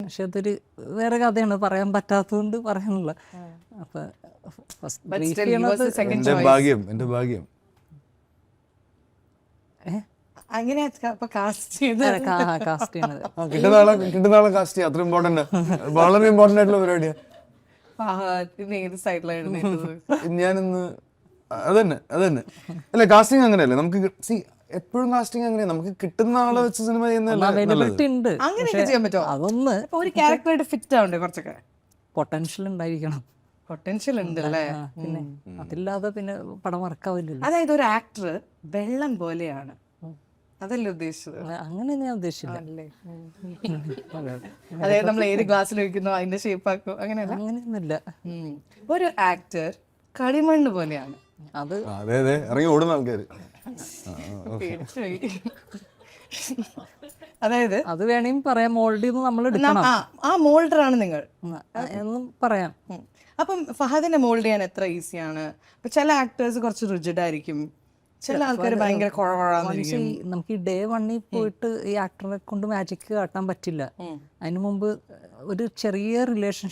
പക്ഷെ അതൊരു വേറെ കഥയാണ്, പറയാൻ പറ്റാത്തതുകൊണ്ട് പറയാനുള്ള. അപ്പൊ ബ്രീഫ് ചെയ്യണത് എന്റെ ഭാഗ്യം, എന്റെ ഭാഗ്യം. അങ്ങനെ കാസ്റ്റ് ചെയ്ത് കാസ്റ്റ് ചെയ്യണത് കിട്ടുന്ന ആളെ കാസ്റ്റ് ചെയ്യാം. അത്ര ഇമ്പോർട്ടന്റ്, വളരെ ഇമ്പോർട്ടന്റ് ആയിട്ടുള്ള പരിപാടിയാണ്. ഏത് സൈഡിലായിരുന്നു? ഞാനിന്ന് അതന്നെ അല്ല, കാസ്റ്റിംഗ് അങ്ങനെയല്ലേ നമുക്ക് എപ്പോഴും കാസ്റ്റിംഗ് അങ്ങനെയാണ്, നമുക്ക് കിട്ടുന്ന ആളെ വെച്ച് സിനിമ അവൈലബിലിറ്റി ഉണ്ട്. അങ്ങനെയൊക്കെ ചെയ്യാൻ പറ്റുമോ? അതൊന്ന് ഒരു ക്യാരക്ടറായിട്ട് ഫിറ്റ് ആവണ്ടേ? കുറച്ചൊക്കെ പൊട്ടൻഷ്യൽ ഉണ്ടായിരിക്കണം. പൊട്ടൻഷ്യൽ ഉണ്ട് അല്ലേ? പിന്നെ അതില്ലാതെ പിന്നെ പടം വർക്കാവില്ലല്ലോ. അതായത് ഒരു ആക്ടർ വെള്ളം പോലെയാണ്, അതല്ലേ ഉദ്ദേശിച്ചത്? അങ്ങനെ ഞാൻ ഉദ്ദേശിച്ചില്ല. അതായത് നമ്മൾ ഏത് ഗ്ലാസ്സിൽ ഒഴിക്കുന്നോ അതിന്റെ ഷേപ്പ് ആക്കോ, അങ്ങനെയല്ല. അങ്ങനെയൊന്നുമില്ല. ഒരു ആക്ടർ കളിമണ്ണ് പോലെയാണ്. അത് അതെ ഇറങ്ങി ഓടുന്ന ആൾക്കാര്. അതായത് അത് വേണമെങ്കിൽ പറയാം, മോൾഡ് ചെയ്ത് നമ്മൾ എടുക്കണം ആ മോൾഡറാണ് നിങ്ങൾ എന്നും പറയാം. അപ്പം ഫഹദിനെ മോൾഡ് ചെയ്യാൻ എത്ര ഈസിയാണ്? ഇപ്പൊ ചില ആക്ടേഴ്സ് കുറച്ച് റിജിഡ് ആയിരിക്കും, ചില ആൾക്കാർ ഭയങ്കര കുഴവഴാന്നിരിക്കും. നമുക്ക് ഈ ഡേ 1 പോയിട്ട് ഈ ആക്ടറെ കൊണ്ട് മാജിക് കാട്ടാൻ പറ്റില്ല. അതിനു മുമ്പ് ഒരു ചെറിയ റിലേഷൻഷിപ്പ്